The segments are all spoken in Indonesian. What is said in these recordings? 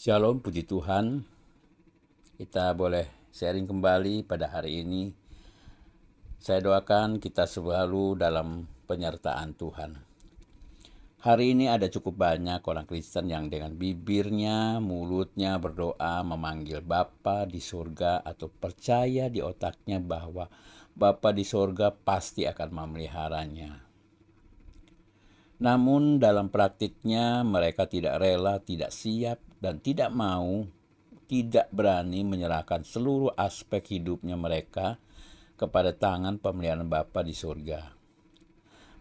Shalom, puji Tuhan. Kita boleh sharing kembali pada hari ini. Saya doakan kita selalu dalam penyertaan Tuhan. Hari ini ada cukup banyak orang Kristen yang dengan bibirnya, mulutnya berdoa memanggil Bapa di surga atau percaya di otaknya bahwa Bapa di surga pasti akan memeliharanya. Namun dalam praktiknya mereka tidak rela, tidak siap, dan tidak mau, tidak berani menyerahkan seluruh aspek hidupnya mereka kepada tangan pemeliharaan Bapa di surga.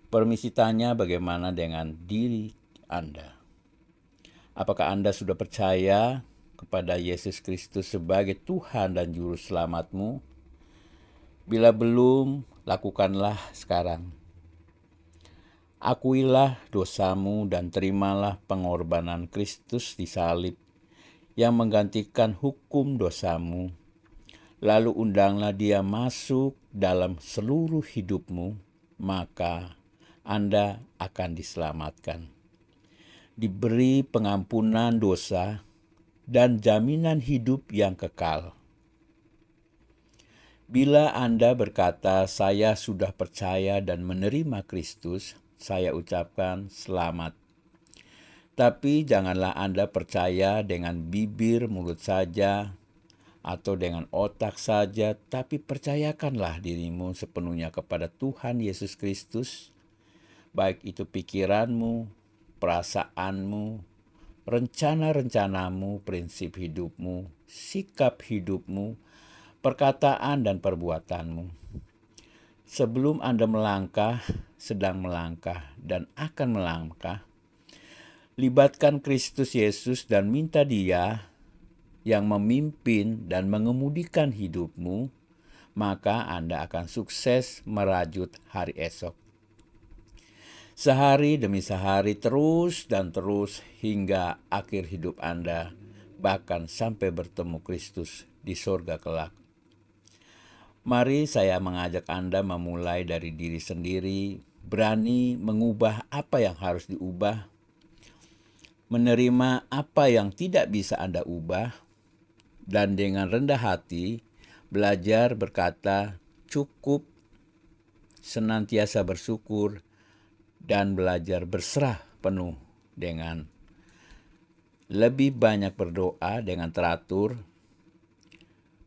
Permisi tanya, bagaimana dengan diri Anda? Apakah Anda sudah percaya kepada Yesus Kristus sebagai Tuhan dan Juru Selamatmu? Bila belum, lakukanlah sekarang. Akuilah dosamu dan terimalah pengorbanan Kristus di salib yang menggantikan hukum dosamu. Lalu undanglah Dia masuk dalam seluruh hidupmu, maka Anda akan diselamatkan. Diberi pengampunan dosa dan jaminan hidup yang kekal. Bila Anda berkata, "Saya sudah percaya dan menerima Kristus," saya ucapkan selamat. Tapi janganlah Anda percaya dengan bibir, mulut saja, atau dengan otak saja, tapi percayakanlah dirimu sepenuhnya kepada Tuhan Yesus Kristus, baik itu pikiranmu, perasaanmu, rencana-rencanamu, prinsip hidupmu, sikap hidupmu, perkataan dan perbuatanmu. Sebelum Anda melangkah, sedang melangkah, dan akan melangkah, libatkan Kristus Yesus dan minta Dia yang memimpin dan mengemudikan hidupmu, maka Anda akan sukses merajut hari esok. Sehari demi sehari, terus dan terus hingga akhir hidup Anda, bahkan sampai bertemu Kristus di surga kelak. Mari saya mengajak Anda memulai dari diri sendiri, berani mengubah apa yang harus diubah, menerima apa yang tidak bisa Anda ubah, dan dengan rendah hati belajar berkata cukup, senantiasa bersyukur, dan belajar berserah penuh dengan lebih banyak berdoa dengan teratur,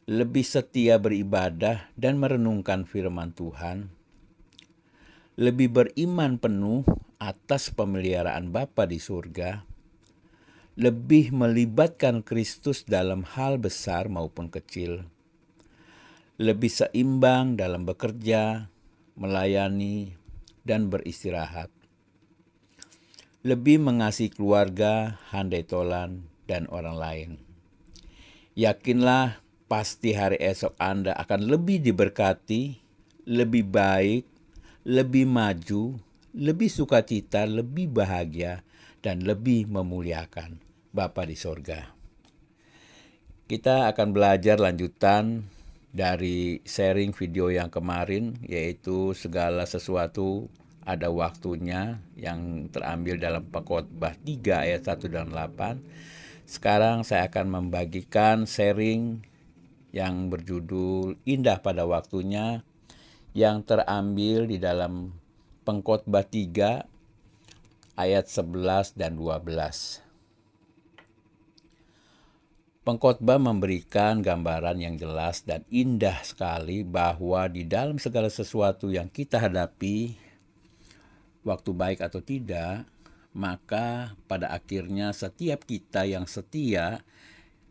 lebih setia beribadah dan merenungkan firman Tuhan, lebih beriman penuh atas pemeliharaan Bapa di surga, lebih melibatkan Kristus dalam hal besar maupun kecil, lebih seimbang dalam bekerja, melayani, dan beristirahat, lebih mengasihi keluarga, handai tolan, dan orang lain. Yakinlah, pasti hari esok Anda akan lebih diberkati, lebih baik, lebih maju, lebih sukacita, lebih bahagia, dan lebih memuliakan Bapa di sorga. Kita akan belajar lanjutan dari sharing video yang kemarin, yaitu segala sesuatu ada waktunya, yang terambil dalam Pengkhotbah 3 ayat 1 dan 8. Sekarang saya akan membagikan sharing yang berjudul Indah pada Waktunya, yang terambil di dalam Pengkhotbah 3 ayat 11 dan 12. Pengkhotbah memberikan gambaran yang jelas dan indah sekali bahwa di dalam segala sesuatu yang kita hadapi, waktu baik atau tidak, maka pada akhirnya setiap kita yang setia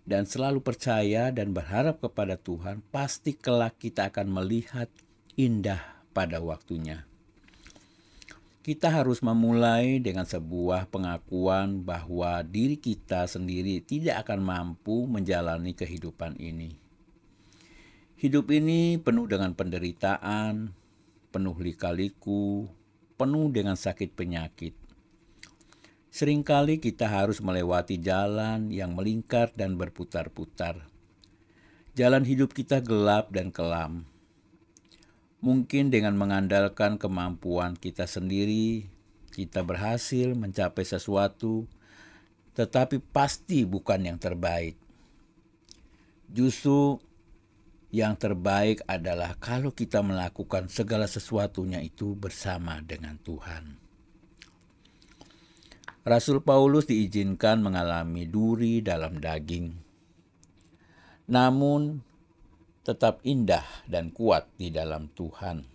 dan selalu percaya dan berharap kepada Tuhan, pasti kelak kita akan melihat indah pada waktunya. Kita harus memulai dengan sebuah pengakuan bahwa diri kita sendiri tidak akan mampu menjalani kehidupan ini. Hidup ini penuh dengan penderitaan, penuh lika-liku, penuh dengan sakit penyakit. Seringkali kita harus melewati jalan yang melingkar dan berputar-putar. Jalan hidup kita gelap dan kelam. Mungkin dengan mengandalkan kemampuan kita sendiri, kita berhasil mencapai sesuatu tetapi pasti bukan yang terbaik. Justru yang terbaik adalah kalau kita melakukan segala sesuatunya itu bersama dengan Tuhan. Rasul Paulus diizinkan mengalami duri dalam daging, namun tetap indah dan kuat di dalam Tuhan.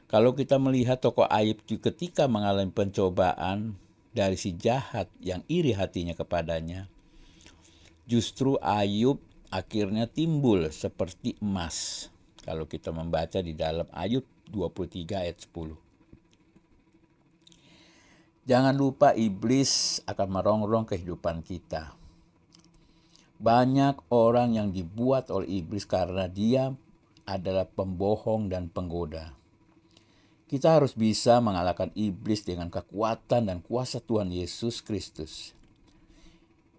Kalau kita melihat tokoh Ayub ketika mengalami pencobaan dari si jahat yang iri hatinya kepadanya, justru Ayub akhirnya timbul seperti emas. Kalau kita membaca di dalam Ayub 23 ayat 10. Jangan lupa iblis akan merongrong kehidupan kita. Banyak orang yang dibuat oleh iblis karena dia adalah pembohong dan penggoda. Kita harus bisa mengalahkan iblis dengan kekuatan dan kuasa Tuhan Yesus Kristus.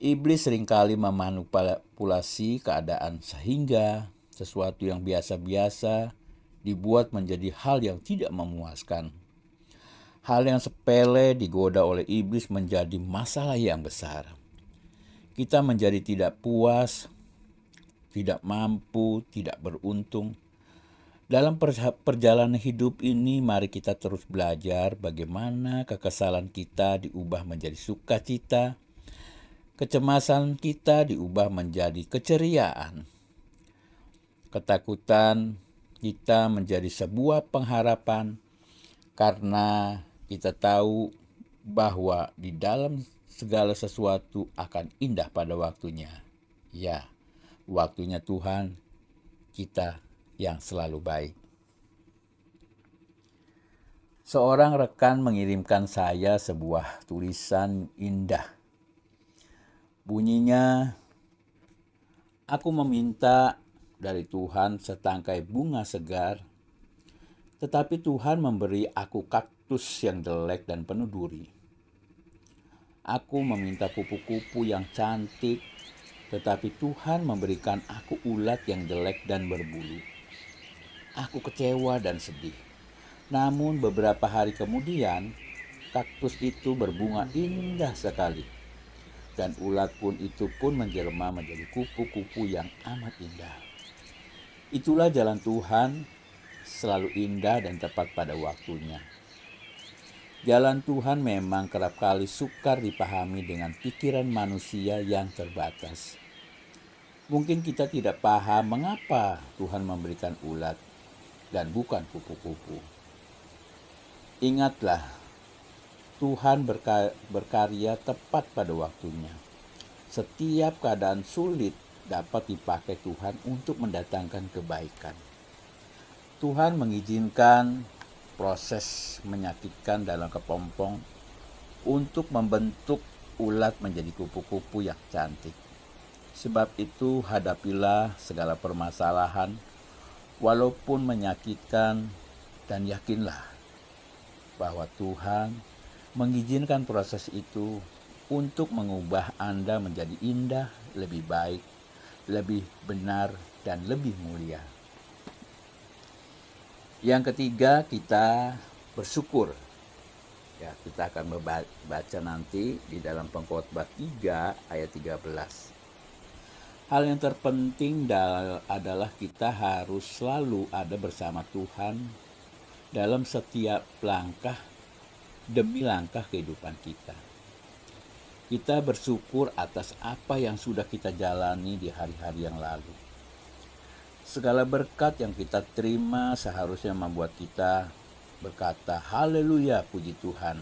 Iblis seringkali memanipulasi keadaan sehingga sesuatu yang biasa-biasa dibuat menjadi hal yang tidak memuaskan. Hal yang sepele digoda oleh iblis menjadi masalah yang besar. Kita menjadi tidak puas, tidak mampu, tidak beruntung. Dalam perjalanan hidup ini, mari kita terus belajar bagaimana kekesalan kita diubah menjadi sukacita, kecemasan kita diubah menjadi keceriaan, ketakutan kita menjadi sebuah pengharapan, karena kita tahu bahwa di dalam segala sesuatu akan indah pada waktunya. Ya, waktunya Tuhan kita yang selalu baik. Seorang rekan mengirimkan saya sebuah tulisan indah. Bunyinya, aku meminta dari Tuhan setangkai bunga segar, tetapi Tuhan memberi aku kaktus yang jelek dan penuh duri. Aku meminta kupu-kupu yang cantik, tetapi Tuhan memberikan aku ulat yang jelek dan berbulu. Aku kecewa dan sedih. Namun beberapa hari kemudian, kaktus itu berbunga indah sekali. Dan ulat itu pun menjelma menjadi kupu-kupu yang amat indah. Itulah jalan Tuhan, selalu indah dan tepat pada waktunya. Jalan Tuhan memang kerap kali sukar dipahami dengan pikiran manusia yang terbatas. Mungkin kita tidak paham mengapa Tuhan memberikan ulat dan bukan kupu-kupu. Ingatlah, Tuhan berkarya tepat pada waktunya. Setiap keadaan sulit dapat dipakai Tuhan untuk mendatangkan kebaikan. Tuhan mengizinkan proses menyakitkan dalam kepompong untuk membentuk ulat menjadi kupu-kupu yang cantik. Sebab itu hadapilah segala permasalahan walaupun menyakitkan, dan yakinlah bahwa Tuhan mengizinkan proses itu untuk mengubah Anda menjadi indah, lebih baik, lebih benar, dan lebih mulia. Yang ketiga, kita bersyukur. Ya, kita akan membaca nanti di dalam Pengkhotbah 3 ayat 13. Hal yang terpenting adalah kita harus selalu ada bersama Tuhan dalam setiap langkah demi langkah kehidupan kita. Kita bersyukur atas apa yang sudah kita jalani di hari-hari yang lalu. Segala berkat yang kita terima seharusnya membuat kita berkata, haleluya, puji Tuhan.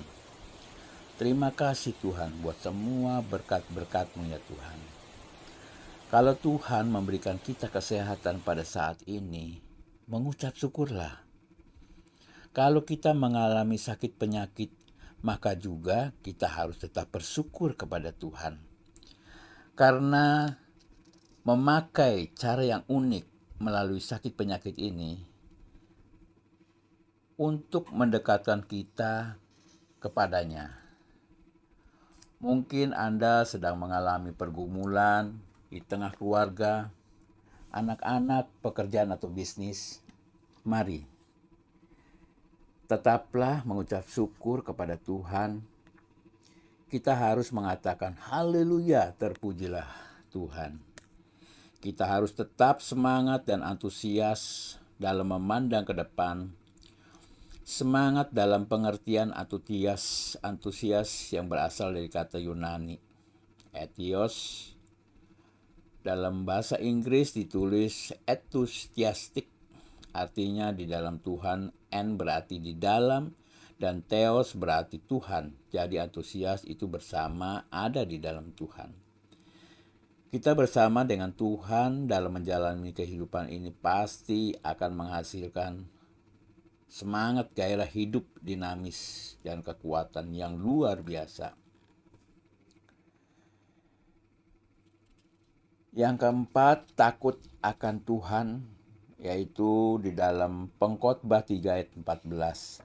Terima kasih Tuhan buat semua berkat-berkat-Mu ya Tuhan. Kalau Tuhan memberikan kita kesehatan pada saat ini, mengucap syukurlah. Kalau kita mengalami sakit penyakit, maka juga kita harus tetap bersyukur kepada Tuhan. Karena memakai cara yang unik melalui sakit penyakit ini untuk mendekatkan kita kepadanya. Mungkin Anda sedang mengalami pergumulan di tengah keluarga, anak-anak, pekerjaan atau bisnis. Mari tetaplah mengucap syukur kepada Tuhan. kita harus mengatakan haleluya, terpujilah Tuhan. Kita harus tetap semangat dan antusias dalam memandang ke depan. Semangat dalam pengertian antusias yang berasal dari kata Yunani, etios. Dalam bahasa Inggris ditulis enthusiastic, artinya di dalam Tuhan. En berarti di dalam, dan theos berarti Tuhan. Jadi antusias itu bersama, ada di dalam Tuhan. Kita bersama dengan Tuhan dalam menjalani kehidupan ini pasti akan menghasilkan semangat, gairah hidup dinamis, dan kekuatan yang luar biasa. Yang keempat, takut akan Tuhan, yaitu di dalam Pengkhotbah 3 ayat 14.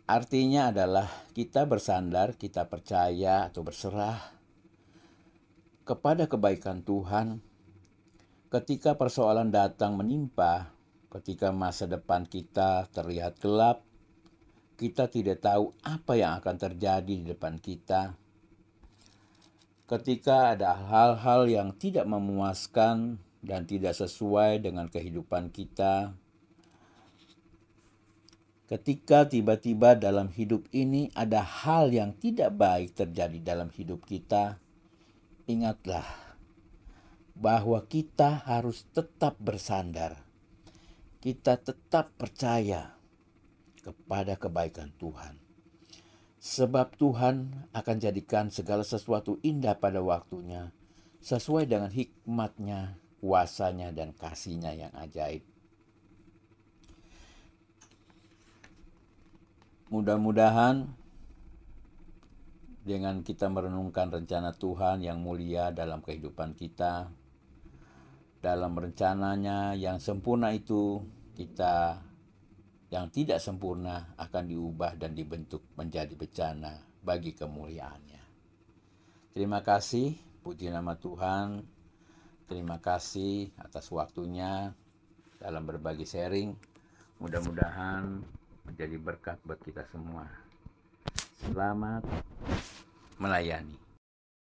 Artinya adalah kita bersandar, kita percaya atau berserah kepada kebaikan Tuhan ketika persoalan datang menimpa, ketika masa depan kita terlihat gelap, kita tidak tahu apa yang akan terjadi di depan kita. Ketika ada hal-hal yang tidak memuaskan dan tidak sesuai dengan kehidupan kita, ketika tiba-tiba dalam hidup ini ada hal yang tidak baik terjadi dalam hidup kita, ingatlah bahwa kita harus tetap bersandar. Kita tetap percaya kepada kebaikan Tuhan. Sebab Tuhan akan jadikan segala sesuatu indah pada waktunya, sesuai dengan hikmat-Nya, kuasa-Nya, dan kasih-Nya yang ajaib. Mudah-mudahan dengan kita merenungkan rencana Tuhan yang mulia dalam kehidupan kita, dalam rencananya yang sempurna itu, kita yang tidak sempurna akan diubah dan dibentuk menjadi bencana bagi kemuliaan-Nya. Terima kasih, puji nama Tuhan. Terima kasih atas waktunya dalam berbagi sharing. Mudah-mudahan menjadi berkat buat kita semua. Selamat melayani.